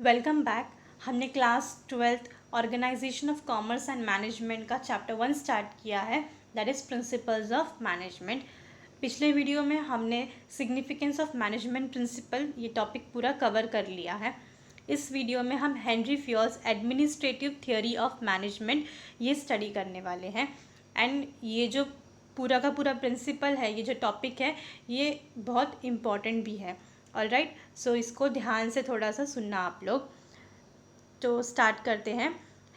Welcome back. हमने class 12th organisation of commerce and management का chapter 1 start किया है, that is principles of management. पिछले video में हमने सिग्निफिकेंस ऑफ मैनेजमेंट प्रिंसिपल ये टॉपिक पूरा कवर कर लिया है। इस वीडियो में हम Henri Fayol's administrative theory of management ये स्टडी करने वाले हैं। एंड ये जो पूरा का पूरा प्रिंसिपल है, ये जो टॉपिक है, ये बहुत इम्पॉर्टेंट भी है। ऑलराइट, सो इसको ध्यान से थोड़ा सा सुनना आप लोग। तो स्टार्ट करते हैं।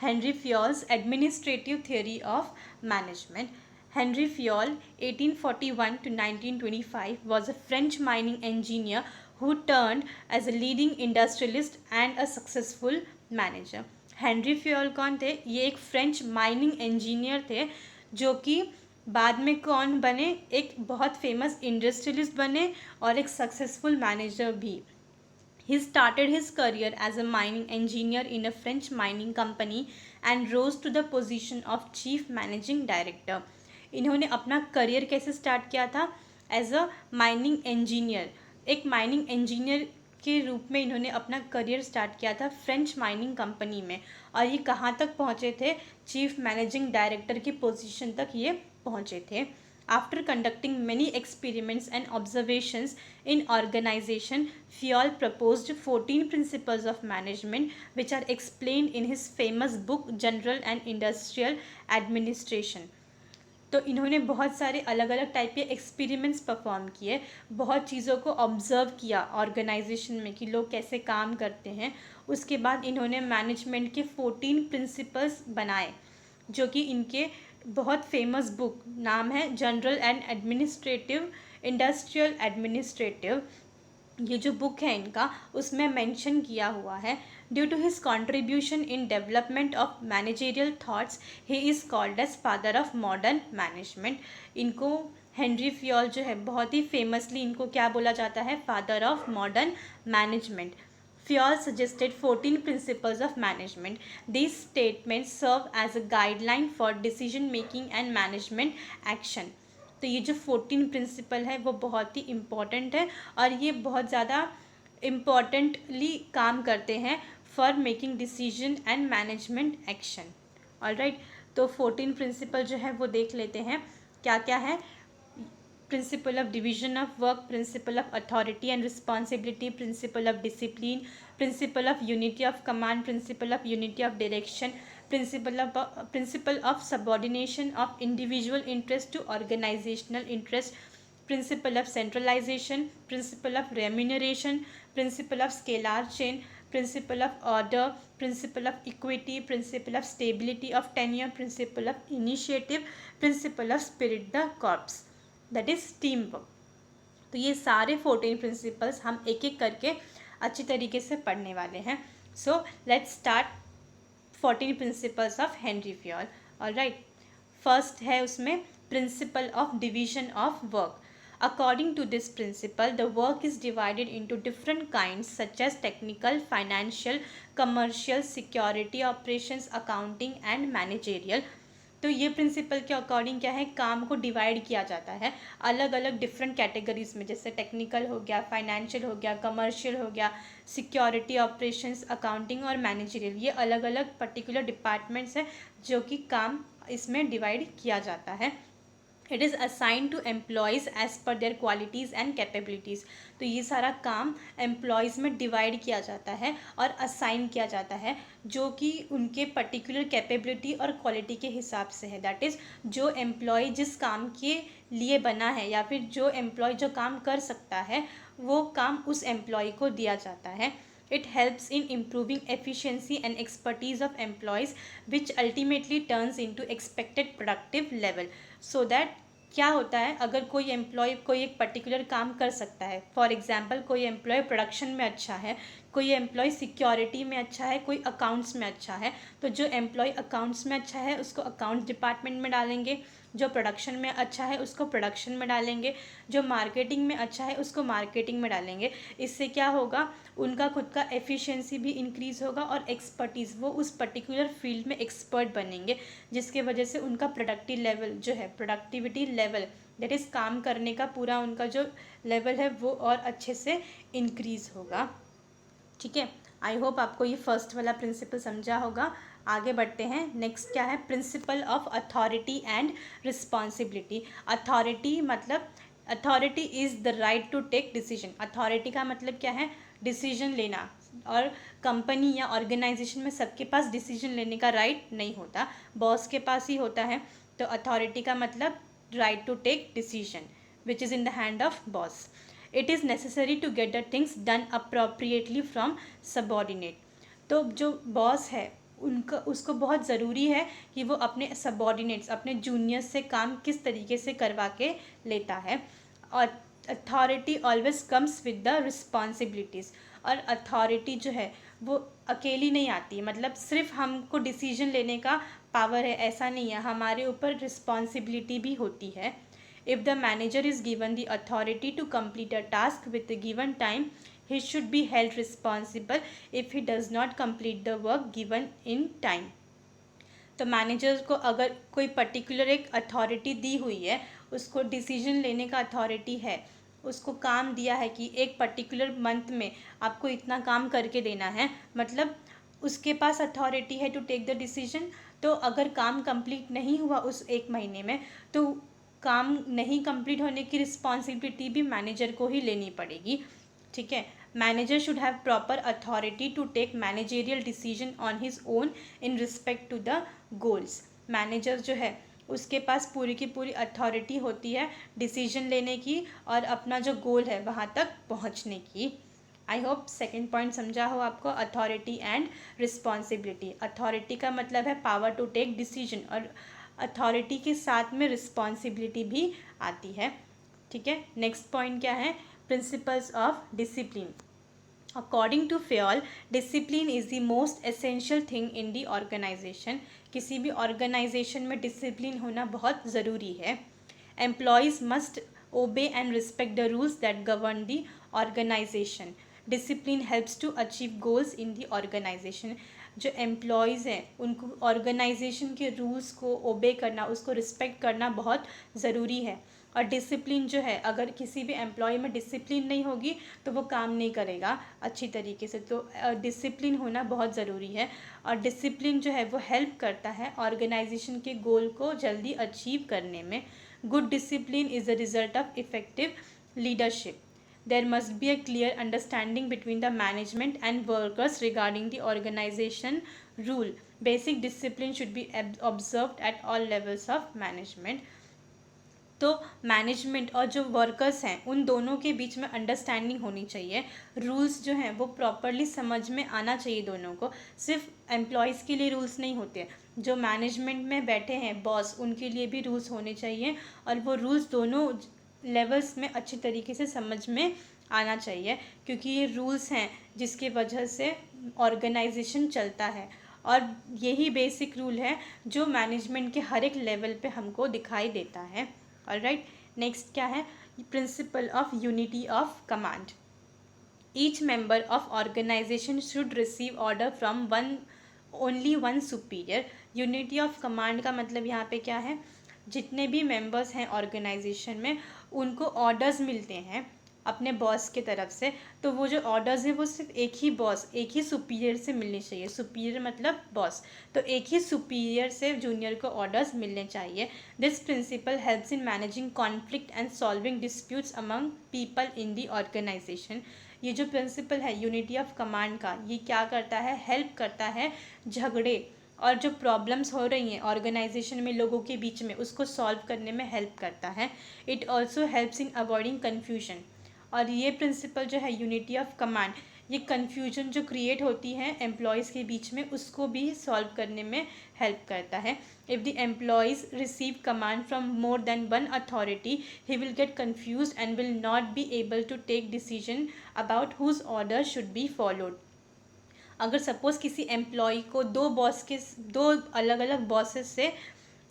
Henry Fayol's administrative theory of management. Henry Fayol, 1841 to 1925, was a French mining engineer who turned as a leading industrialist and a successful manager. Henry Fayol कौन थे? ये एक फ्रेंच माइनिंग इंजीनियर थे जो कि बाद में कौन बने? एक बहुत फेमस इंडस्ट्रियलिस्ट बने और एक सक्सेसफुल मैनेजर भी। He started his career as a mining engineer in a French mining company and rose to the position of chief managing director. इन्होंने अपना करियर कैसे स्टार्ट किया था? एज अ माइनिंग इंजीनियर, एक माइनिंग इंजीनियर के रूप में इन्होंने अपना करियर स्टार्ट किया था फ्रेंच माइनिंग कंपनी में। और ये कहाँ तक पहुँचे थे? चीफ मैनेजिंग डायरेक्टर की पोजीशन तक ये पहुँचे थे। After conducting many experiments and observations in organization, Fayol proposed 14 principles of management which are explained in his famous book General and Industrial Administration. तो इन्होंने बहुत सारे अलग अलग टाइप के एक्सपेरिमेंट्स परफॉर्म किए, बहुत चीज़ों को ऑब्जर्व किया ऑर्गेनाइजेशन में कि लोग कैसे काम करते हैं। उसके बाद इन्होंने मैनेजमेंट के 14 प्रिंसिपल्स बनाए जो कि इनके बहुत फेमस बुक नाम है general and administrative industrial administrative. ये जो बुक है इनका, उसमें मेंशन किया हुआ है। Due to his contribution in development of managerial thoughts he is called as father of modern management. इनको हेनरी फ्योल जो है बहुत ही फेमसली इनको क्या बोला जाता है? Father of modern management. Fayol suggested 14 principles of management. These statements serve as a guideline for decision making and management action. तो ये जो 14 प्रिंसिपल है वो बहुत ही इम्पॉर्टेंट है और ये बहुत ज़्यादा इम्पॉर्टेंटली काम करते हैं for making decision and management action. Alright, तो 14 प्रिंसिपल जो है वो देख लेते हैं क्या क्या है। Principle of division of work, principle of authority and responsibility, principle of discipline, principle of unity of command, principle of unity of direction, principle of subordination of individual interest to organizational interest, principle of centralization, principle of remuneration, principle of scalar chain, principle of order, principle of equity, principle of stability of tenure, principle of initiative, principle of spirit the corps, that is team work. तो ये सारे 14 principles हम एक एक करके अच्छी तरीके से पढ़ने वाले हैं। So let's start 14 principles of Henry Fayol. Alright, first है उसमें principle of division of work. According to this principle, the work is divided into different kinds such as technical, financial, commercial, security operations, accounting and managerial. तो ये principal के according क्या है? काम को divide किया जाता है अलग अलग डिफरेंट कैटेगरीज में, जैसे टेक्निकल हो गया, फाइनेंशियल हो गया, कमर्शियल हो गया, सिक्योरिटी ऑपरेशंस, अकाउंटिंग और मैनेजरियल। ये अलग अलग पर्टिकुलर डिपार्टमेंट्स हैं जो कि काम इसमें डिवाइड किया जाता है। It is assigned to employees as per their qualities and capabilities. तो ये सारा काम एम्प्लॉयज़ में डिवाइड किया जाता है और असाइन किया जाता है जो कि उनके पर्टिकुलर कैपेबिलिटी और क्वालिटी के हिसाब से है। दैट इज़ जो एम्प्लॉय जिस काम के लिए बना है या फिर जो एम्प्लॉय जो काम कर सकता है वो काम उस एम्प्लॉय को दिया जाता है। It helps in improving efficiency and expertise of employees, which ultimately turns into expected productive level. So that क्या होता है, अगर कोई एम्प्लॉय कोई एक पर्टिकुलर काम कर सकता है, फॉर एग्जांपल कोई एम्प्लॉय प्रोडक्शन में अच्छा है, कोई एम्प्लॉय सिक्योरिटी में अच्छा है, कोई अकाउंट्स में अच्छा है, तो जो एम्प्लॉय अकाउंट्स में अच्छा है उसको अकाउंट्स डिपार्टमेंट में डालेंगे, जो प्रोडक्शन में अच्छा है उसको प्रोडक्शन में डालेंगे, जो मार्केटिंग में अच्छा है उसको मार्केटिंग में डालेंगे। इससे क्या होगा? उनका खुद का एफिशिएंसी भी इंक्रीज़ होगा और एक्सपर्टीज़, वो उस पर्टिकुलर फील्ड में एक्सपर्ट बनेंगे जिसके वजह से उनका प्रोडक्टिव लेवल जो है, प्रोडक्टिविटी लेवल दैट इज़ काम करने का पूरा उनका जो लेवल है वो और अच्छे से इंक्रीज़ होगा। ठीक है, आई होप आपको ये फर्स्ट वाला प्रिंसिपल समझा होगा। आगे बढ़ते हैं। नेक्स्ट क्या है, principle of authority and responsibility. Authority मतलब authority is the right to take decision. Authority का मतलब क्या है, डिसीजन लेना। और कंपनी या ऑर्गेनाइजेशन में सबके पास डिसीजन लेने का राइट नहीं होता, बॉस के पास ही होता है। तो अथॉरिटी का मतलब right to take decision which is in the hand of boss. It is necessary to get the things done appropriately from subordinate. तो जो बॉस है उनका उसको बहुत ज़रूरी है कि वो अपने सबॉर्डिनेट्स, अपने जूनियर्स से काम किस तरीके से करवा के लेता है। और authority always comes with the responsibilities. और अथॉरिटी जो है वो अकेली नहीं आती, मतलब सिर्फ हमको डिसीजन लेने का पावर है ऐसा नहीं है, हमारे ऊपर रिस्पॉन्सिबिलिटी भी होती है। If the manager is given the authority to complete a task with the given time, he should be held responsible if he does not complete the work given in time। तो manager को अगर कोई particular एक authority दी हुई है, उसको decision लेने का अथॉरिटी है, उसको काम दिया है कि एक पर्टिकुलर मंथ में आपको इतना काम करके देना है, मतलब उसके पास अथॉरिटी है टू टेक द डिसीजन। तो अगर काम कंप्लीट नहीं हुआ उस एक महीने में, तो काम नहीं कंप्लीट होने की रिस्पॉन्सिबिलिटी भी मैनेजर को ही लेनी पड़ेगी। ठीक है। Manager should have proper authority to take managerial decision on his own in respect to the goals. Manager जो है उसके पास पूरी की पूरी अथॉरिटी होती है डिसीजन लेने की और अपना जो गोल है वहाँ तक पहुँचने की। आई होप सेकेंड पॉइंट समझा हो आपको, अथॉरिटी एंड रिस्पॉन्सिबिलिटी। अथॉरिटी का मतलब है पावर टू टेक डिसीजन, और अथॉरिटी के साथ में रिस्पॉन्सिबिलिटी भी आती है। ठीक है। नेक्स्ट पॉइंट क्या है, principles of discipline. According to Fayol, discipline is the most essential thing in the organisation. किसी भी ऑर्गेनाइजेशन में डिसिप्लिन होना बहुत ज़रूरी है। Employees must obey and respect the rules that govern the organisation. Discipline helps to achieve goals in the organisation. जो employees हैं उनको ऑर्गेनाइजेशन के रूल्स को ओबे करना, उसको रिस्पेक्ट करना बहुत ज़रूरी है। और डिसिप्लिन जो है, अगर किसी भी एम्प्लॉय में डिसिप्लिन नहीं होगी तो वो काम नहीं करेगा अच्छी तरीके से। तो डिसिप्लिन होना बहुत ज़रूरी है। और डिसिप्लिन जो है वो हेल्प करता है ऑर्गेनाइजेशन के गोल को जल्दी अचीव करने में। Good discipline is the result of effective leadership. There must be a clear understanding between the management and workers regarding the organization rule. Basic discipline should be observed at all levels of management. तो management और जो workers हैं उन दोनों के बीच में understanding होनी चाहिए। रूल्स जो हैं वो प्रॉपरली समझ में आना चाहिए दोनों को। सिर्फ एम्प्लॉयज़ के लिए रूल्स नहीं होते, जो मैनेजमेंट में बैठे हैं बॉस, उनके लिए भी रूल्स होने चाहिए। और वो रूल्स दोनों लेवल्स में अच्छी तरीके से समझ में आना चाहिए, क्योंकि ये रूल्स हैं जिसकी वजह से ऑर्गेनाइजेशन चलता है। और यही बेसिक रूल है जो मैनेजमेंट के हर एक लेवल पे हमको दिखाई देता है। ऑलराइट। नेक्स्ट क्या है, principle of unity of command. Each member of organisation should receive order from only one superior. Unity of command का मतलब यहाँ पे क्या है, जितने भी मेंबर्स हैं ऑर्गेनाइजेशन में उनको ऑर्डर्स मिलते हैं अपने बॉस की तरफ से। तो वो जो ऑर्डर्स हैं वो सिर्फ एक ही बॉस, एक ही सुपीरियर से मिलनी चाहिए। सुपीरियर मतलब बॉस, तो एक ही सुपीरियर से जूनियर को ऑर्डर्स मिलने चाहिए। This principle helps in managing conflict and solving disputes among people in the organisation. ये जो प्रिंसिपल है यूनिटी ऑफ कमांड का, ये क्या करता है, हेल्प करता है झगड़े और जो प्रॉब्लम्स हो रही हैं ऑर्गेनाइजेशन में लोगों के बीच में, उसको सॉल्व करने में हेल्प करता है। It also helps in avoiding confusion. और ये प्रिंसिपल जो है यूनिटी ऑफ कमांड, ये कन्फ्यूजन जो क्रिएट होती है एम्प्लॉयज़ के बीच में, उसको भी सॉल्व करने में हेल्प करता है। If the employees receive command from more than one authority, he will get confuse and will not be able to take decision about whose order should be followed. अगर suppose किसी employee को दो अलग अलग bosses से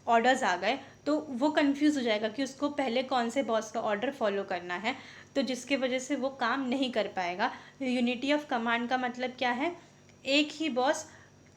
orders आ गए, तो वो कंफ्यूज हो जाएगा कि उसको पहले कौन से बॉस का ऑर्डर फॉलो करना है, तो जिसके वजह से वो काम नहीं कर पाएगा। यूनिटी ऑफ कमांड का मतलब क्या है, एक ही बॉस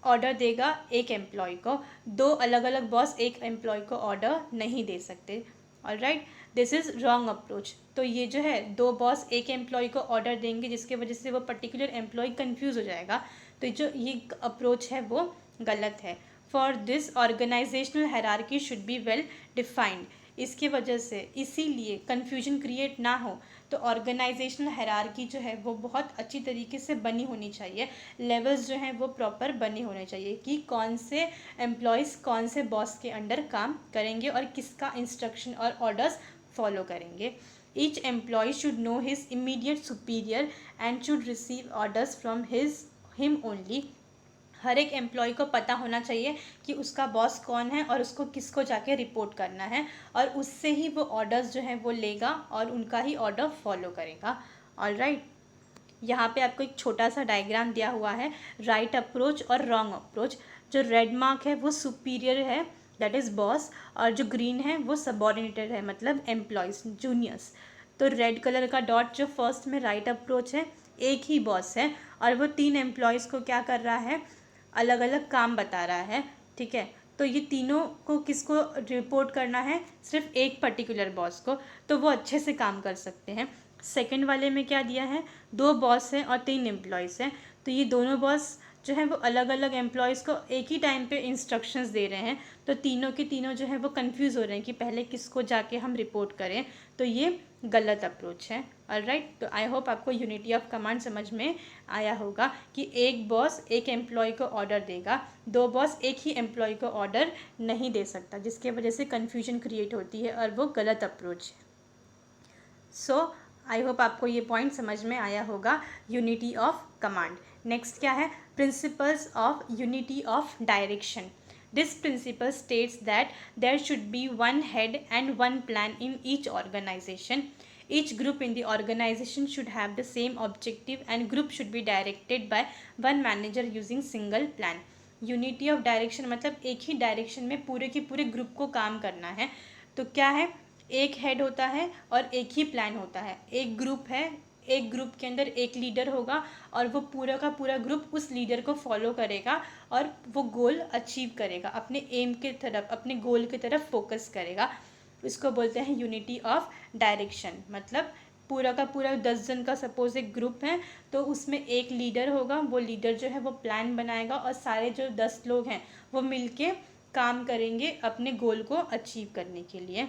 ऑर्डर देगा एक एम्प्लॉय को, दो अलग अलग बॉस एक एम्प्लॉय को ऑर्डर नहीं दे सकते। Alright. This is wrong approach. तो ये जो है, दो बॉस एक एम्प्लॉय को ऑर्डर देंगे जिसके वजह से वो पर्टिकुलर एम्प्लॉय कंफ्यूज हो जाएगा, तो जो ये अप्रोच है वो गलत है। For this organisational hierarchy should be well defined. इसकी वजह से, इसीलिए कन्फ्यूजन क्रिएट ना हो तो ऑर्गेनाइजेशनल हायरार्की जो है वो बहुत अच्छी तरीके से बनी होनी चाहिए। लेवल्स जो हैं वो प्रॉपर बने होने चाहिए कि कौन से एम्प्लॉयज़ कौन से बॉस के अंडर काम करेंगे और किसका इंस्ट्रक्शन और ऑर्डर्स फॉलो करेंगे। Each employee should know his immediate superior and should receive orders from him only. हर एक एम्प्लॉय को पता होना चाहिए कि उसका बॉस कौन है और उसको किसको जाके रिपोर्ट करना है, और उससे ही वो ऑर्डर्स जो हैं वो लेगा और उनका ही ऑर्डर फॉलो करेगा। ऑलराइट, यहाँ पे आपको एक छोटा सा डायग्राम दिया हुआ है, राइट अप्रोच और रॉन्ग अप्रोच। जो रेड मार्क है वो सुपीरियर है, दैट इज़ बॉस, और जो ग्रीन है वो सबऑर्डिनेटेड है, मतलब एम्प्लॉयज़, जूनियर्स। तो रेड कलर का डॉट जो फर्स्ट में राइट अप्रोच है, एक ही बॉस है और वो 3 एम्प्लॉयज़ को क्या कर रहा है, अलग अलग काम बता रहा है, ठीक है। तो ये तीनों को किसको रिपोर्ट करना है, सिर्फ एक पर्टिकुलर बॉस को, तो वो अच्छे से काम कर सकते हैं। सेकंड वाले में क्या दिया है, 2 बॉस हैं और 3 एम्प्लॉयज़ हैं, तो ये दोनों बॉस जो है वो अलग अलग एम्प्लॉयज़ को एक ही टाइम पे इंस्ट्रक्शंस दे रहे हैं, तो तीनों के तीनों जो है वो कंफ्यूज हो रहे हैं कि पहले किसको जाके हम रिपोर्ट करें, तो ये गलत अप्रोच है। ऑलराइट, तो आई होप आपको यूनिटी ऑफ कमांड समझ में आया होगा कि एक बॉस एक एम्प्लॉय को ऑर्डर देगा, 2 बॉस एक ही एम्प्लॉय को ऑर्डर नहीं दे सकता, जिसके वजह से कन्फ्यूजन क्रिएट होती है और वो गलत अप्रोच है। सो आई होप आपको ये पॉइंट समझ में आया होगा, यूनिटी ऑफ कमांड। नेक्स्ट क्या है, principles of unity of direction. This principle states that there should be one head and one plan in each organisation. Each group in the organization should have the same objective and group should be directed by one manager using single plan. Unity of direction मतलब एक ही direction में पूरे के पूरे group को काम करना है। तो क्या है, एक हेड होता है और एक ही प्लान होता है। एक ग्रुप है, एक ग्रुप के अंदर एक लीडर होगा और वो पूरा का पूरा ग्रुप उस लीडर को फॉलो करेगा और वो गोल अचीव करेगा, अपने एम के तरफ, अपने गोल की तरफ फोकस करेगा। इसको बोलते हैं यूनिटी ऑफ डायरेक्शन। मतलब पूरा का पूरा 10 जन का सपोज एक ग्रुप है, तो उसमें एक लीडर होगा, वो लीडर जो है वो प्लान बनाएगा और सारे जो 10 लोग हैं वो मिलके काम करेंगे अपने गोल को अचीव करने के लिए।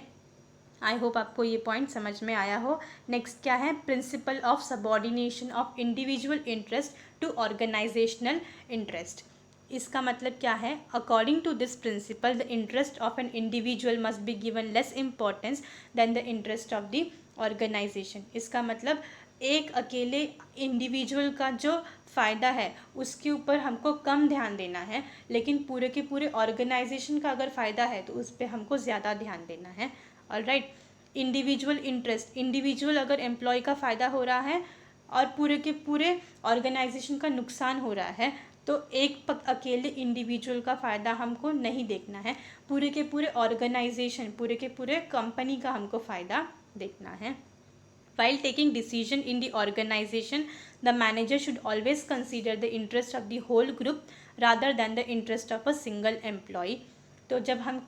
आई होप आपको ये पॉइंट समझ में आया हो। नेक्स्ट क्या है, principle of subordination of individual interest to organisational interest. इसका मतलब क्या है, according to this principle the interest of an individual must be given less importance than the interest of the organisation. इसका मतलब एक अकेले इंडिविजुअल का जो फ़ायदा है उसके ऊपर हमको कम ध्यान देना है, लेकिन पूरे के पूरे ऑर्गेनाइजेशन का अगर फ़ायदा है तो उस पर हमको ज़्यादा ध्यान देना है। ऑलराइट, इंडिविजुअल इंटरेस्ट, इंडिविजुअल अगर एम्प्लॉय का फ़ायदा हो रहा है और पूरे के पूरे ऑर्गेनाइजेशन का नुकसान हो रहा है, तो एक अकेले इंडिविजुअल का फ़ायदा हमको नहीं देखना है, पूरे के पूरे ऑर्गेनाइजेशन, पूरे के पूरे कंपनी का हमको फ़ायदा देखना है। While taking decision in the organization, the manager should always consider the interest of the whole group rather than the interest of a single employee. तो जब हम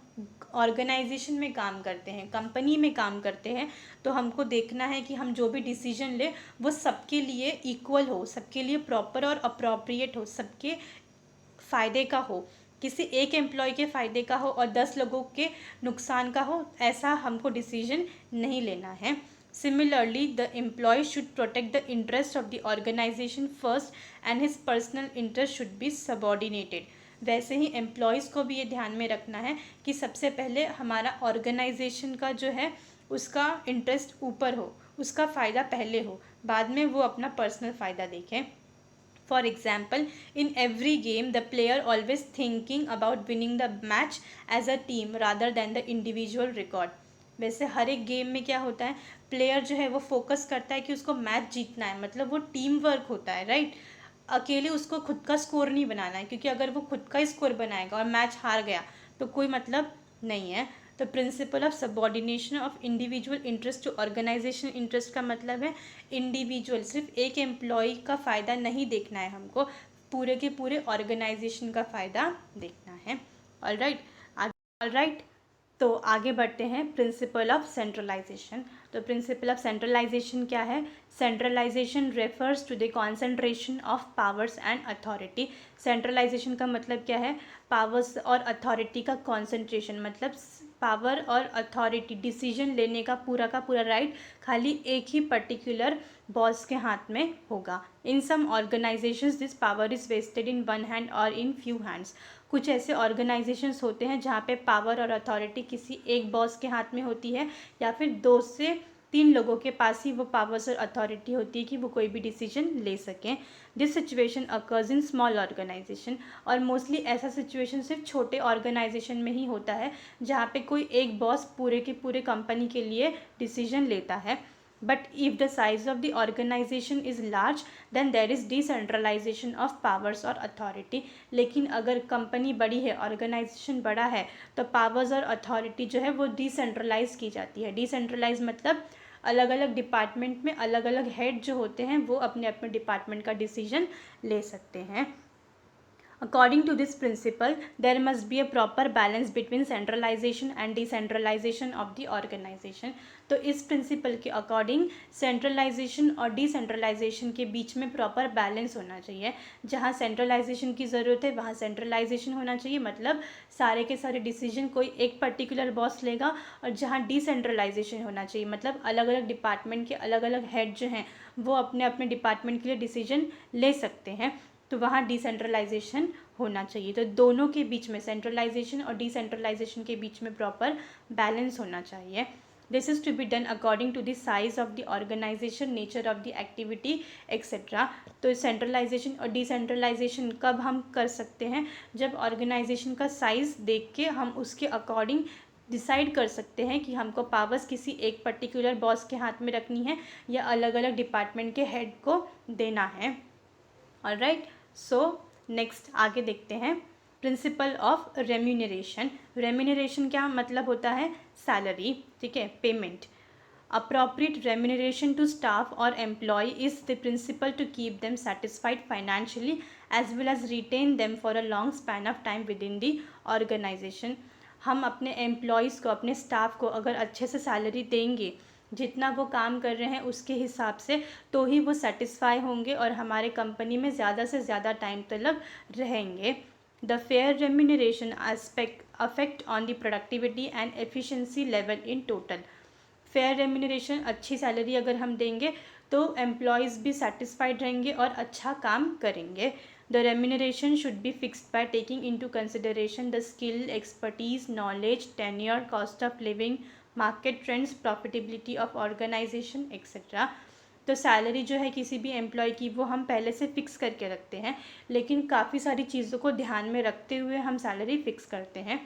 ऑर्गेनाइजेशन में काम करते हैं, कंपनी में काम करते हैं, तो हमको देखना है कि हम जो भी डिसीजन ले वो सबके लिए इक्वल हो, सबके लिए प्रॉपर और अप्रोप्रिएट हो, सबके फ़ायदे का हो, किसी एक एम्प्लॉय के फ़ायदे का हो और 10 लोगों के नुकसान का हो, ऐसा हमको डिसीजन नहीं लेना है। Similarly, the employee should protect the interest of the organization first and his personal interest should be subordinated. वैसे ही एम्प्लॉयज़ को भी ये ध्यान में रखना है कि सबसे पहले हमारा ऑर्गेनाइजेशन का जो है उसका इंटरेस्ट ऊपर हो, उसका फ़ायदा पहले हो, बाद में वो अपना पर्सनल फ़ायदा देखें। For example, in every game, the player always thinking about winning the match as a team rather than the individual record. वैसे हर एक गेम में क्या होता है, प्लेयर जो है वो फोकस करता है कि उसको मैच जीतना है, मतलब वो टीम वर्क होता है, राइट। अकेले उसको खुद का स्कोर नहीं बनाना है, क्योंकि अगर वो खुद का स्कोर बनाएगा और मैच हार गया तो कोई मतलब नहीं है। तो principle of subordination of individual interest to organisation interest का मतलब है इंडिविजुअल, सिर्फ एक एम्प्लॉय का फ़ायदा नहीं देखना है हमको, पूरे के पूरे ऑर्गेनाइजेशन का फ़ायदा देखना है। ऑलराइट, तो आगे बढ़ते हैं प्रिंसिपल ऑफ सेंट्रलाइजेशन। तो प्रिंसिपल ऑफ सेंट्रलाइजेशन क्या है? Centralisation refers to the concentration of powers and authority. Centralisation का मतलब क्या है? पावर्स और अथॉरिटी का कॉन्सेंट्रेशन, मतलब पावर और अथॉरिटी, डिसीजन लेने का पूरा राइट खाली एक ही पर्टिकुलर बॉस के हाथ में होगा। In some organisations this power is vested in one hand और इन फ्यू हैंड्स। कुछ ऐसे ऑर्गेनाइजेशंस होते हैं जहाँ पे पावर और अथॉरिटी किसी एक बॉस के हाथ में होती है, या फिर 2 से 3 लोगों के पास ही वो पावर्स और अथॉरिटी होती है कि वो कोई भी डिसीजन ले सकें। This situation occurs in small organisation, और मोस्टली ऐसा सिचुएशन सिर्फ छोटे ऑर्गेनाइजेशन में ही होता है जहाँ पे कोई एक बॉस पूरे के पूरे कंपनी के लिए डिसीजन लेता है। But if the size of the organization is large, then there is decentralization of powers और authority। लेकिन अगर कंपनी बड़ी है, ऑर्गेनाइजेशन बड़ा है, तो पावर्स और अथॉरिटी जो है वो डिसेंट्रलाइज की जाती है। डिसेंट्रलाइज मतलब अलग अलग डिपार्टमेंट में अलग अलग हेड जो होते हैं वो अपने अपने डिपार्टमेंट का डिसीजन ले सकते हैं। According to this principle, there must be a proper balance between centralization and decentralization of the organization। तो इस प्रिंसिपल के अकॉर्डिंग सेंट्रलाइजेशन और डिसेंट्रलाइजेशन के बीच में प्रॉपर बैलेंस होना चाहिए। जहाँ सेंट्रलाइजेशन की ज़रूरत है वहाँ सेंट्रलाइजेशन होना चाहिए, मतलब सारे के सारे डिसीजन कोई एक पर्टिकुलर बॉस लेगा। और जहाँ डिसेंट्रलाइजेशन होना चाहिए, मतलब अलग अलग डिपार्टमेंट के अलग अलग हेड जो हैं वो अपने अपने डिपार्टमेंट के लिए डिसीजन ले सकते हैं, तो वहाँ डिसेंट्रलाइजेशन होना चाहिए। तो दोनों के बीच में, सेंट्रलाइजेशन और डिसेंट्रलाइजेशन के बीच में प्रॉपर बैलेंस होना चाहिए। This is to be done according to the size of the organisation, nature of the activity et cetera. तो सेंट्रलाइजेशन और डिसेंट्रलाइजेशन कब हम कर सकते हैं? जब ऑर्गेनाइजेशन का साइज़ देख के हम उसके अकॉर्डिंग डिसाइड कर सकते हैं कि हमको पावर्स किसी एक पर्टिकुलर बॉस के हाथ में रखनी है या अलग अलग डिपार्टमेंट के हेड को देना है। ऑलराइट, सो नेक्स्ट आगे देखते हैं प्रिंसिपल ऑफ रेम्यूनरेशन। रेम्यूनरेशन क्या मतलब होता है? सैलरी, ठीक है, payment. Appropriate remuneration to staff और employee is the principle to keep them satisfied financially as well as retain them for a long span of time within the organisation. हम अपने employees को, अपने staff को अगर अच्छे से salary देंगे, जितना वो काम कर रहे हैं उसके हिसाब से, तो ही वो सेटिस्फाई होंगे और हमारे कंपनी में ज़्यादा से ज़्यादा टाइम तक रहेंगे। The fair remuneration aspect affect on the productivity and efficiency level in total. Fair remuneration, अच्छी सैलरी अगर हम देंगे तो एम्प्लॉयज़ भी सेटिस्फाइड रहेंगे और अच्छा काम करेंगे। The remuneration should be fixed by taking into consideration the skill, expertise, knowledge, tenure, cost of living, market trends, profitability of organisation et cetera. तो सैलरी जो है किसी भी एम्प्लॉय की वो हम पहले से फ़िक्स करके रखते हैं, लेकिन काफ़ी सारी चीज़ों को ध्यान में रखते हुए हम सैलरी फ़िक्स करते हैं।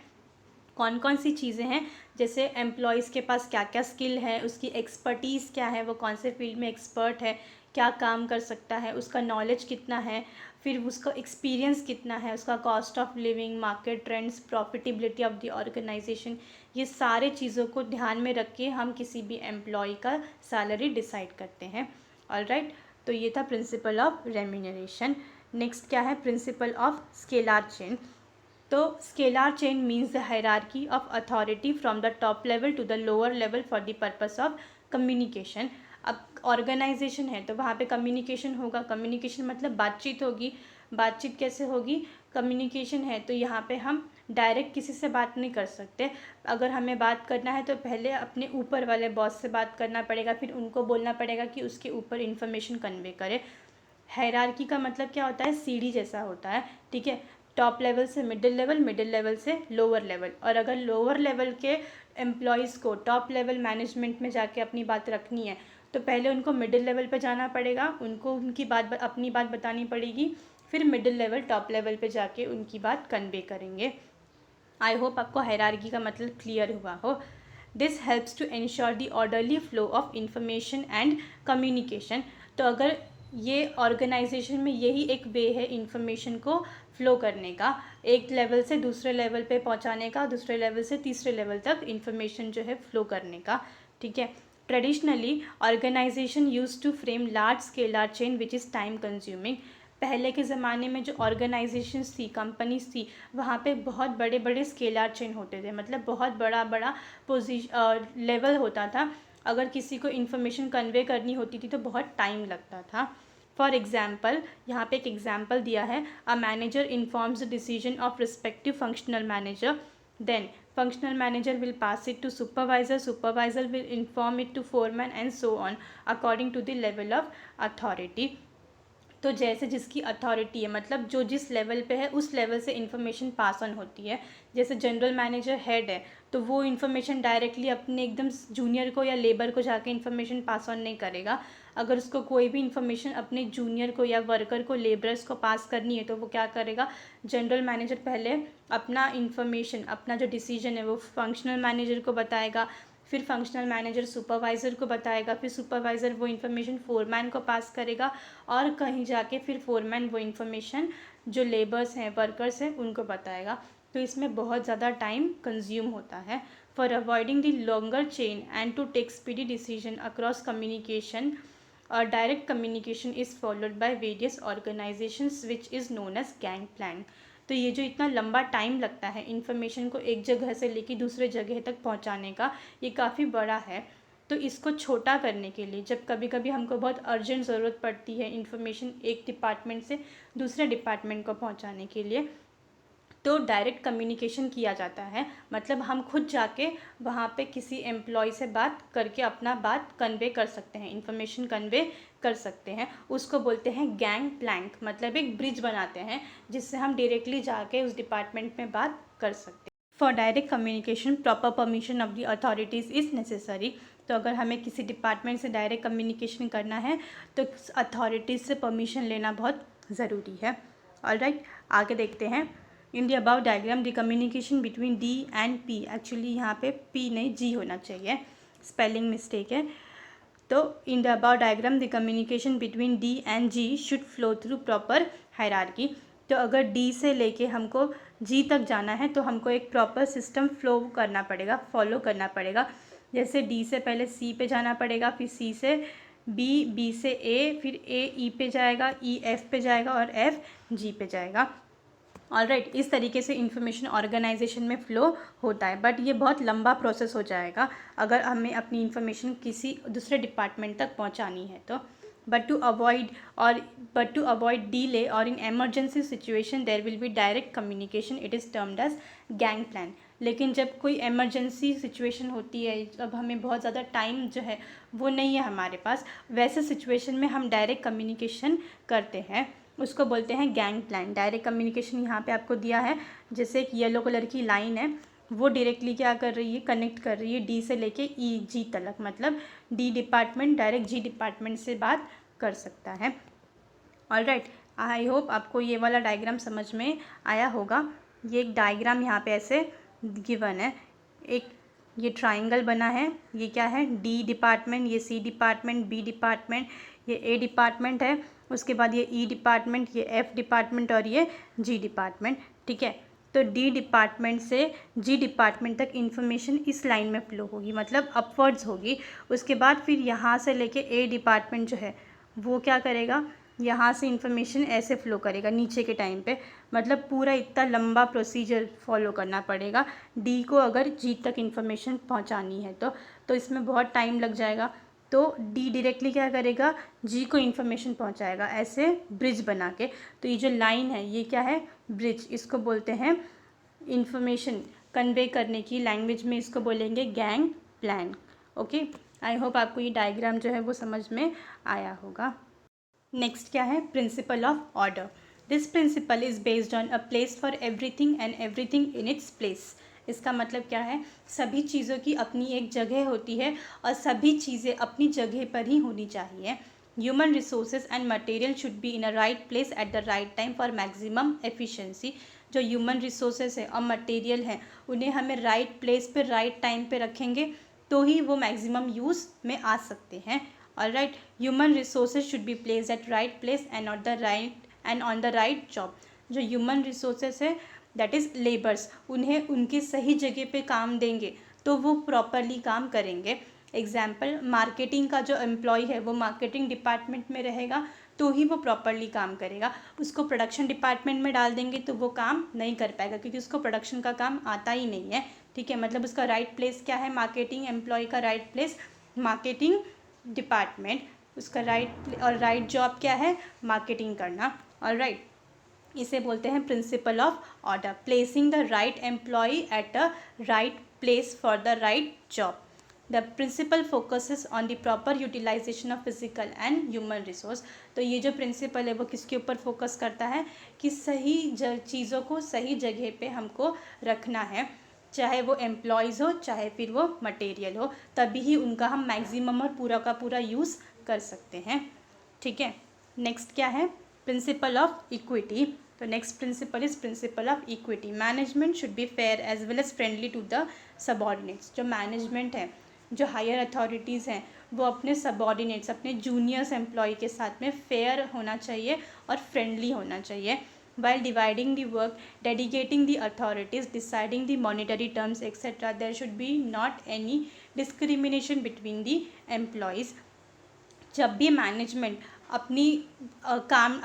कौन कौन सी चीज़ें हैं? जैसे एम्प्लॉयज़ के पास क्या क्या स्किल है, उसकी एक्सपर्टीज़ क्या है, वो कौन से फील्ड में एक्सपर्ट है, क्या काम कर सकता है, उसका नॉलेज कितना है, फिर उसका एक्सपीरियंस कितना है, उसका cost of living, market trends, profitability of the organisation, ये सारे चीज़ों को ध्यान में रख के हम किसी भी एम्प्लॉय का सैलरी डिसाइड करते हैं। ऑलराइट, तो ये था प्रिंसिपल ऑफ रेम्यूनरेशन। नेक्स्ट क्या है? Principle of scalar chain. तो scalar chain means the hierarchy of authority from the top level to the lower level for the purpose of communication. अब organisation है तो वहाँ पे कम्युनिकेशन होगा। कम्युनिकेशन मतलब बातचीत होगी। बातचीत कैसे होगी? कम्युनिकेशन है तो यहाँ पे हम डायरेक्ट किसी से बात नहीं कर सकते। अगर हमें बात करना है तो पहले अपने ऊपर वाले बॉस से बात करना पड़ेगा, फिर उनको बोलना पड़ेगा कि उसके ऊपर इन्फॉर्मेशन कन्वे करे। हायरार्की का मतलब क्या होता है? सीढ़ी जैसा होता है, ठीक है। टॉप लेवल से मिडिल लेवल, मिडिल लेवल से लोअर लेवल, और अगर लोअर लेवल के एम्प्लॉयज़ को टॉप लेवल मैनेजमेंट में जाके अपनी बात रखनी है तो पहले उनको मिडिल लेवल पे जाना पड़ेगा, उनको उनकी बात, अपनी बात बतानी पड़ेगी, फिर मिडिल लेवल, टॉप लेवल पे जाके उनकी बात कन्वे करेंगे। आई होप आपको हायरार्की का मतलब क्लियर हुआ हो। This helps to ensure the orderly flow of information and communication. तो अगर ये ऑर्गेनाइजेशन में यही एक वे है इंफॉर्मेशन को फ्लो करने का, एक लेवल से दूसरे लेवल पे पहुंचाने का, दूसरे लेवल से तीसरे लेवल तक इंफॉर्मेशन जो है फ्लो करने का, ठीक है। Traditionally organisation use to frame large scalar chain which is time consuming. पहले के ज़माने में जो ऑर्गेनाइजेशंस थी, कंपनीज थी, वहाँ पे बहुत बड़े बड़े स्केलर चेन होते थे, मतलब बहुत बड़ा बड़ा लेवल होता था। अगर किसी को इन्फॉर्मेशन कन्वे करनी होती थी तो बहुत टाइम लगता था। फॉर एग्जाम्पल, यहाँ पे एक एग्जाम्पल दिया है, a manager informs the decision of respective functional manager, then functional manager will pass it to supervisor will inform it to foreman and so on according to the level of authority। तो जैसे जिसकी authority है, मतलब जो जिस level पे है उस लेवल से इन्फॉर्मेशन पास ऑन होती है। जैसे जनरल मैनेजर हेड है तो वो इन्फॉर्मेशन डायरेक्टली अपने एकदम जूनियर को या लेबर को जाके इन्फॉर्मेशन पास ऑन नहीं करेगा। अगर उसको कोई भी इन्फॉर्मेशन अपने जूनियर को या वर्कर को, लेबरर्स को पास करनी है तो वो क्या करेगा, जनरल मैनेजर पहले अपना इन्फॉर्मेशन, अपना जो डिसीजन है वो फंक्शनल मैनेजर को बताएगा, फिर फंक्शनल मैनेजर सुपरवाइज़र को बताएगा, फिर सुपरवाइज़र वो इन्फॉर्मेशन फोरमैन को पास करेगा, और कहीं जाके फिर फोरमैन वो इन्फॉर्मेशन जो लेबर्स हैं, वर्कर्स हैं, उनको बताएगा। तो इसमें बहुत ज़्यादा टाइम कंज्यूम होता है। For avoiding the longer chain and to take speedy decision across communication, direct communication is followed by various organisations which is known as gang plan. तो ये जो इतना लंबा टाइम लगता है इन्फॉर्मेशन को एक जगह से लेकर दूसरे जगह तक पहुंचाने का, ये काफ़ी बड़ा है। तो इसको छोटा करने के लिए, जब कभी कभी हमको बहुत अर्जेंट ज़रूरत पड़ती है इन्फॉर्मेशन एक डिपार्टमेंट से दूसरे डिपार्टमेंट को पहुंचाने के लिए, तो डायरेक्ट कम्युनिकेशन किया जाता है। मतलब हम खुद जाके वहाँ पे किसी एम्प्लॉय से बात करके अपना बात कन्वे कर सकते हैं, इन्फॉर्मेशन कन्वे कर सकते हैं। उसको बोलते हैं गैंग प्लैंक, मतलब एक ब्रिज बनाते हैं जिससे हम डायरेक्टली जाके उस डिपार्टमेंट में बात कर सकते हैं। For direct communication proper permission of the authorities is necessary. तो अगर हमें किसी डिपार्टमेंट से डायरेक्ट कम्युनिकेशन करना है तो अथॉरिटीज़ से परमिशन लेना बहुत ज़रूरी है। ऑलराइट, आगे देखते हैं। इन the above diagram the communication between D and P, actually यहाँ पे पी नहीं जी होना चाहिए, स्पेलिंग मिस्टेक है। तो in the above diagram the communication between D and G should flow through proper hierarchy. तो अगर डी से लेके हमको जी तक जाना है तो हमको एक प्रॉपर सिस्टम फ्लो करना पड़ेगा, फॉलो करना पड़ेगा। जैसे डी से पहले सी पे जाना पड़ेगा, फिर सी से बी, बी से ए, फिर ए ई पे जाएगा, ई एफ पे जाएगा और एफ जी पे जाएगा। ऑलराइट, इस तरीके से इन्फॉर्मेशन ऑर्गेनाइजेशन में फ़्लो होता है, बट ये बहुत लंबा प्रोसेस हो जाएगा अगर हमें अपनी इन्फॉर्मेशन किसी दूसरे डिपार्टमेंट तक पहुंचानी है तो। बट टू अवॉइड डिले और in emergency situation there will be direct communication, it is termed as gang plan. लेकिन जब कोई एमरजेंसी सिचुएशन होती है, जब हमें बहुत ज़्यादा टाइम जो है वो नहीं है हमारे पास, वैसे सिचुएशन में हम डायरेक्ट कम्युनिकेशन करते हैं, उसको बोलते हैं गैंग प्लान। डायरेक्ट कम्युनिकेशन यहाँ पे आपको दिया है, जैसे एक येलो कलर की लाइन है, वो डायरेक्टली क्या कर रही है, कनेक्ट कर रही है डी से लेके ई जी तक, मतलब डी डिपार्टमेंट डायरेक्ट जी डिपार्टमेंट से बात कर सकता है। ऑलराइट, आई होप आपको ये वाला डायग्राम समझ में आया होगा। ये एक डायग्राम यहाँ पे ऐसे गिवन है, एक ये ट्राइंगल बना है, ये क्या है, डी डिपार्टमेंट, ये सी डिपार्टमेंट, बी डिपार्टमेंट, ये ए डिपार्टमेंट है, उसके बाद ये ई डिपार्टमेंट, ये एफ डिपार्टमेंट और ये जी डिपार्टमेंट। ठीक है, तो डी डिपार्टमेंट से जी डिपार्टमेंट तक इन्फॉर्मेशन इस लाइन में फ्लो होगी, मतलब अपवर्ड्स होगी। उसके बाद फिर यहाँ से लेके ए डिपार्टमेंट जो है वो क्या करेगा, यहाँ से इन्फॉर्मेशन ऐसे फ़्लो करेगा नीचे के टाइम पे, मतलब पूरा इतना लंबा प्रोसीजर फॉलो करना पड़ेगा डी को अगर जी तक इन्फॉर्मेशन पहुँचानी है तो इसमें बहुत टाइम लग जाएगा। तो डी डायरेक्टली क्या करेगा, जी को इन्फॉर्मेशन पहुँचाएगा ऐसे ब्रिज बना के। तो ये जो लाइन है ये क्या है, ब्रिज, इसको बोलते हैं इन्फॉर्मेशन कन्वे करने की लैंग्वेज में इसको बोलेंगे gang plan. Okay, I hope आपको ये डायग्राम जो है वो समझ में आया होगा। नेक्स्ट क्या है, principle of order. This principle is based on a place for everything and everything in its place. इसका मतलब क्या है, सभी चीज़ों की अपनी एक जगह होती है और सभी चीज़ें अपनी जगह पर ही होनी चाहिए। Human resources and material should be in a right place at the right time for maximum efficiency. जो ह्यूमन रिसोर्सेज है और मटेरियल हैं उन्हें हमें राइट प्लेस पे राइट टाइम पे रखेंगे तो ही वो मैक्सिमम यूज़ में आ सकते हैं। Alright, human resources should be place at right place and on the right job. जो ह्यूमन रिसोर्सेज है दैट इज़ लेबर्स, उन्हें उनकी सही जगह पे काम देंगे तो वो प्रॉपरली काम करेंगे। एग्जाम्पल, मार्केटिंग का जो एम्प्लॉय है वो मार्केटिंग डिपार्टमेंट में रहेगा तो ही वो प्रॉपरली काम करेगा। उसको प्रोडक्शन डिपार्टमेंट में डाल देंगे तो वो काम नहीं कर पाएगा, क्योंकि उसको प्रोडक्शन का काम आता ही नहीं है। ठीक है, मतलब उसका राइट प्लेस क्या है, मार्केटिंग एम्प्लॉय का राइट प्लेस मार्केटिंग डिपार्टमेंट, उसका राइट जॉब क्या है, मार्केटिंग करना। ऑलराइट, इसे बोलते हैं principle of order, placing the right employee at a right place for the right job. The principle focuses on the proper utilisation of physical and human resource. तो ये जो principal है वो किसके ऊपर फोकस करता है कि सही चीज़ों को सही जगह पे हमको रखना है, चाहे वो एम्प्लॉयज़ हो चाहे फिर वो मटेरियल हो, तभी ही उनका हम मैक्सिमम और पूरा का पूरा यूज़ कर सकते हैं। ठीक है, नेक्स्ट क्या है, प्रिंसिपल ऑफ इक्विटी। तो next principle is principle of equity. Management should be fair as well as friendly to the subordinates. जो मैनेजमेंट है, जो हायर अथॉरिटीज़ हैं, वो अपने सबॉर्डिनेट्स, अपने जूनियर्स एम्प्लॉय के साथ में फेयर होना चाहिए और फ्रेंडली होना चाहिए। While dividing the work, dedicating the authorities, deciding the monetary terms, etc., there should be not any discrimination between the employees. जब भी मैनेजमेंट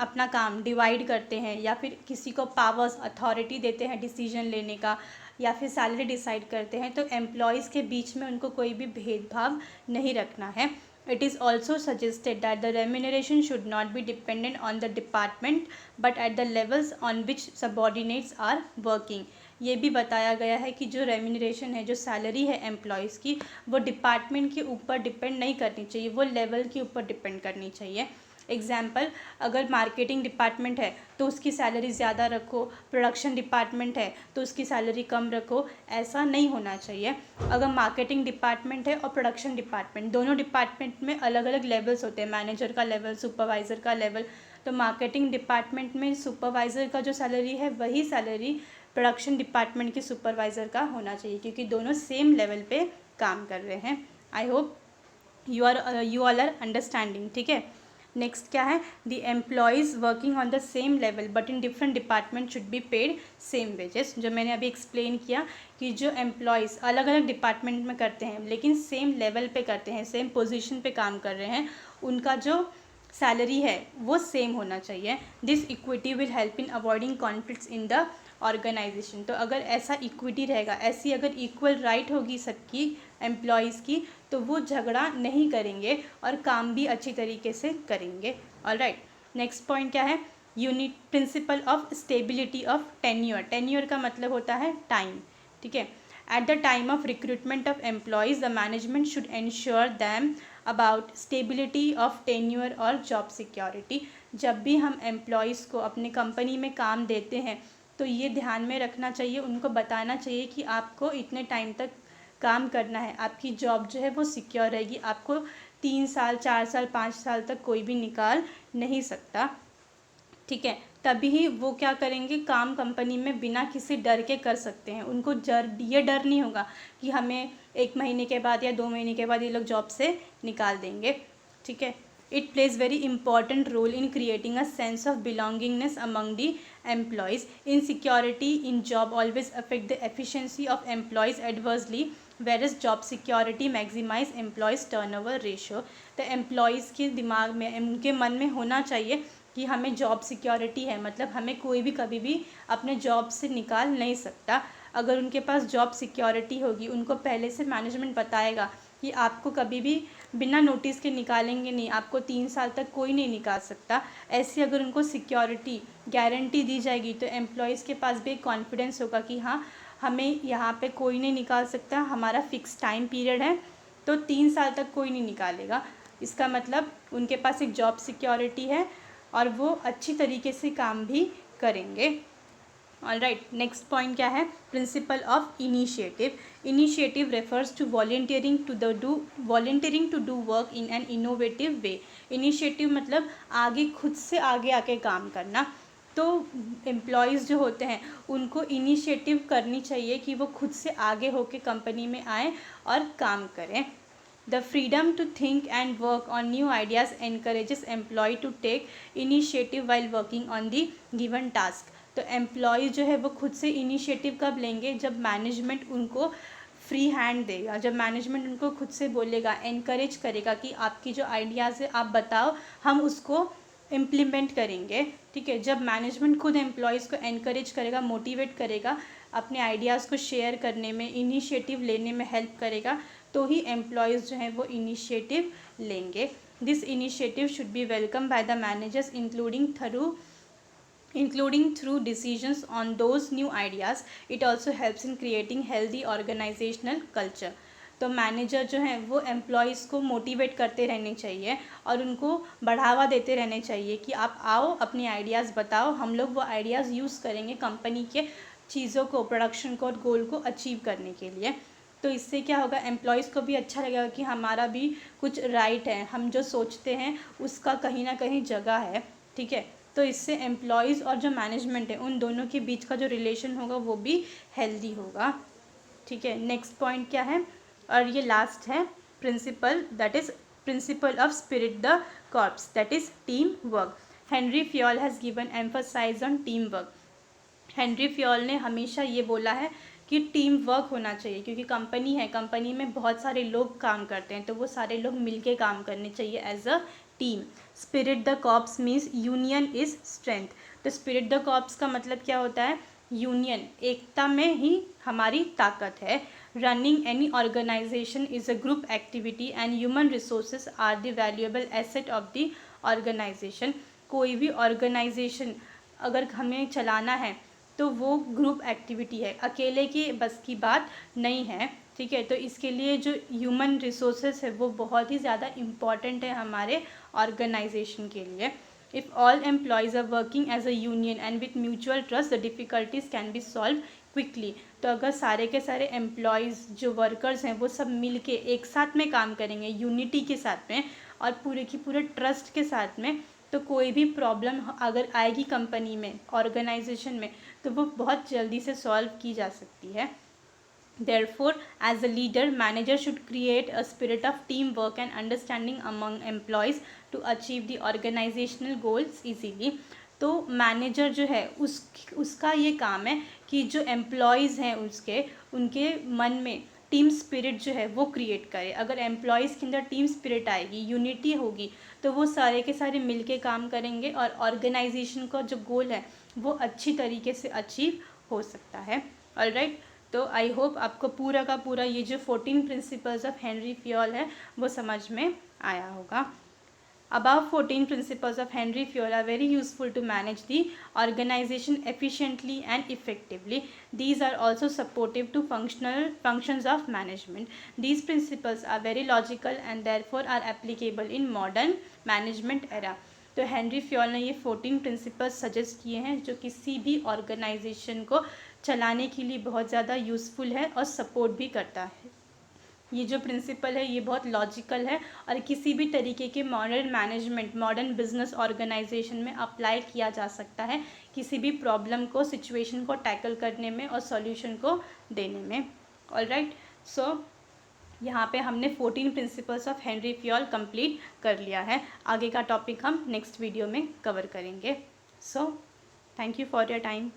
अपना काम डिवाइड करते हैं या फिर किसी को पावर्स अथॉरिटी देते हैं डिसीजन लेने का या फिर सैलरी डिसाइड करते हैं, तो एम्प्लॉयज़ के बीच में उनको कोई भी भेदभाव नहीं रखना है। It is also suggested that the remuneration should not be dependent on the department but at the levels on which subordinates are working. ये भी बताया गया है कि जो रेम्यूनरेशन है, जो सैलरी है एम्प्लॉयज़ की, वो डिपार्टमेंट के ऊपर डिपेंड नहीं करनी चाहिए, वो लेवल के ऊपर डिपेंड करनी चाहिए। एग्जाम्पल, अगर मार्केटिंग डिपार्टमेंट है तो उसकी सैलरी ज़्यादा रखो, प्रोडक्शन डिपार्टमेंट है तो उसकी सैलरी कम रखो, ऐसा नहीं होना चाहिए। अगर मार्केटिंग डिपार्टमेंट है और प्रोडक्शन डिपार्टमेंट, दोनों डिपार्टमेंट में अलग अलग लेवल्स होते हैं, मैनेजर का लेवल, सुपरवाइज़र का लेवल, तो मार्केटिंग डिपार्टमेंट में सुपरवाइज़र का जो सैलरी है वही सैलरी प्रोडक्शन डिपार्टमेंट के सुपरवाइज़र का होना चाहिए, क्योंकि दोनों सेम लेवल पे काम कर रहे हैं। I hope you all are understanding. ठीक है, नेक्स्ट क्या है, the employees working on the same level but in different department should be paid same wages. जो मैंने अभी एक्सप्लेन किया कि जो एम्प्लॉयज़ अलग अलग डिपार्टमेंट में करते हैं लेकिन सेम लेवल पे करते हैं, सेम पोजीशन पे काम कर रहे हैं, उनका जो सैलरी है वो सेम होना चाहिए। This equity will help in avoiding conflicts in the organisation. तो अगर ऐसा इक्विटी रहेगा, ऐसी अगर इक्वल राइट होगी सबकी एम्प्लॉयज़ की, तो वो झगड़ा नहीं करेंगे और काम भी अच्छी तरीके से करेंगे। ऑलराइट, नेक्स्ट पॉइंट क्या है, unit principle of stability of tenure. Tenure का मतलब होता है टाइम। ठीक है, at the time of recruitment of employees the management should ensure them about stability of tenure और जॉब सिक्योरिटी। जब भी हम एम्प्लॉयज़ को अपने कंपनी में काम देते हैं तो ये ध्यान में रखना चाहिए, उनको बताना चाहिए कि आपको इतने टाइम तक काम करना है, आपकी जॉब जो है वो सिक्योर रहेगी, आपको 3 साल 4 साल 5 साल तक कोई भी निकाल नहीं सकता। ठीक है, तभी ही वो क्या करेंगे, काम कंपनी में बिना किसी डर के कर सकते हैं। उनको ये डर नहीं होगा कि हमें 1 महीने के बाद या 2 महीने के बाद ये लोग जॉब से निकाल देंगे। ठीक है, it plays very important role in creating a sense of belongingness among the employees. Insecurity in job always affect the efficiency of employees adversely, whereas job security maximize employees turnover ratio. तो employees के दिमाग में, उनके मन में होना चाहिए कि हमें जॉब सिक्योरिटी है, मतलब हमें कोई भी कभी भी अपने जॉब से निकाल नहीं सकता। अगर उनके पास जॉब सिक्योरिटी होगी, उनको पहले से मैनेजमेंट बताएगा कि आपको कभी भी बिना नोटिस के निकालेंगे नहीं, आपको 3 साल तक कोई नहीं निकाल सकता। ऐसी अगर उनको सिक्योरिटी गारंटी दी जाएगी तो एम्प्लॉयज़ के पास भी एक कॉन्फिडेंस होगा कि हाँ, हमें यहाँ पे कोई नहीं निकाल सकता, हमारा फिक्स टाइम पीरियड है, तो 3 साल तक कोई नहीं निकालेगा। इसका मतलब उनके पास एक जॉब सिक्योरिटी है और वो अच्छी तरीके से काम भी करेंगे। ऑलराइट, नेक्स्ट पॉइंट क्या है, principle of initiative. Initiative refers to volunteering to do work in an innovative way. Initiative मतलब खुद से आगे आके काम करना। तो एम्प्लॉयज़ जो होते हैं उनको इनिशिएटिव करनी चाहिए कि वो खुद से आगे होके कंपनी में आएँ और काम करें। The freedom to think and work on new ideas encourages employee to take initiative while working on the given task. तो एम्प्लॉय जो है वो खुद से इनिशिएटिव कब लेंगे, जब मैनेजमेंट उनको फ्री हैंड देगा, जब मैनेजमेंट उनको खुद से बोलेगा, एनकरेज करेगा कि आपकी जो आइडियाज़ है आप बताओ, हम उसको इम्प्लीमेंट करेंगे, ठीक है। जब मैनेजमेंट खुद एम्प्लॉयज़ को एनकरेज करेगा, मोटिवेट करेगा, अपने आइडियाज़ को शेयर करने में, इनिशिएटिव लेने में हेल्प करेगा, तो ही एम्प्लॉयज़ जो हैं वो इनिशिएटिव लेंगे। This initiative should be welcome by the managers including through decisions on those new ideas. It also helps in creating healthy organizational culture. तो मैनेजर जो हैं वो एम्प्लॉयज़ को मोटिवेट करते रहने चाहिए और उनको बढ़ावा देते रहने चाहिए कि आप आओ, अपनी आइडियाज़ बताओ, हम लोग वो आइडियाज़ यूज़ करेंगे कंपनी के चीज़ों को, प्रोडक्शन को और गोल को अचीव करने के लिए। तो इससे क्या होगा, एम्प्लॉयज़ को भी अच्छा लगेगा कि हमारा भी कुछ राइट है, हम जो सोचते हैं उसका कहीं ना कहीं जगह है, ठीक है। तो इससे एम्प्लॉयज़ और जो मैनेजमेंट है उन दोनों के बीच का जो रिलेशन होगा वो भी हेल्दी होगा, ठीक है। नेक्स्ट पॉइंट क्या है, और ये लास्ट है principle, that is principle of spirit de corps, that is team work. Henry Fayol has given emphasise on team work. Henry Fayol ने हमेशा ये बोला है कि टीम वर्क होना चाहिए, क्योंकि कंपनी है, कंपनी में बहुत सारे लोग काम करते हैं, तो वो सारे लोग मिलके काम करने चाहिए as a team. Spirit de corps means union is strength. तो स्पिरिट द कॉर्प्स का मतलब क्या होता है, यूनियन, एकता में ही हमारी ताकत है। Running any organisation is a group activity and human resources are the valuable asset of the organisation. कोई भी ऑर्गेनाइजेशन अगर हमें चलाना है तो वो ग्रुप एक्टिविटी है, अकेले की बस की बात नहीं है, ठीक है। तो इसके लिए जो ह्यूमन रिसोर्सेज है वो बहुत ही ज़्यादा इम्पॉर्टेंट है हमारे ऑर्गेनाइजेशन के लिए। If all employees are working as a union and with mutual trust the difficulties can be solve quickly. तो अगर सारे के सारे एम्प्लॉयज़ जो वर्कर्स हैं वो सब मिल के एक साथ में काम करेंगे, यूनिटी के साथ में और पूरे की पूरे ट्रस्ट के साथ में, तो कोई भी प्रॉब्लम अगर आएगी कंपनी में, ऑर्गेनाइजेशन में, तो वो बहुत जल्दी से सॉल्व की जा सकती है। Therefore, as a leader, manager should create a spirit of teamwork and understanding among employees to achieve the organizational goals easily. तो मैनेजर जो है उसका ये काम है कि जो एम्प्लॉयज़ हैं उनके मन में टीम स्पिरिट जो है वो क्रिएट करे। अगर एम्प्लॉयज़ के अंदर टीम स्पिरिट आएगी, यूनिटी होगी, तो वो सारे के सारे मिलके काम करेंगे और ऑर्गेनाइजेशन का जो गोल है वो अच्छी तरीके से अचीव हो सकता है। ऑलराइट, तो आई होप आपको पूरा का पूरा ये जो 14 प्रिंसिपल्स ऑफ हेनरी फ्योल है वो समझ में आया होगा। Above 14 principles of Henry Fayol are very useful to manage the organization efficiently and effectively. These are also supportive to functions of management. These principles are very logical and therefore are applicable in modern management era. तो Henry Fayol ने ये 14 principles suggest किए हैं जो किसी भी organisation को चलाने के लिए बहुत ज़्यादा यूज़फुल है और सपोर्ट भी करता है। ये जो प्रिंसिपल है ये बहुत लॉजिकल है और किसी भी तरीके के modern management, modern business organisation में अप्लाई किया जा सकता है, किसी भी प्रॉब्लम को, सिचुएशन को टैकल करने में और सॉल्यूशन को देने में। ऑलराइट, सो यहाँ पे हमने 14 principles of Henry Fayol complete कर लिया है। आगे का टॉपिक हम नेक्स्ट वीडियो में कवर करेंगे। So thank you for your time.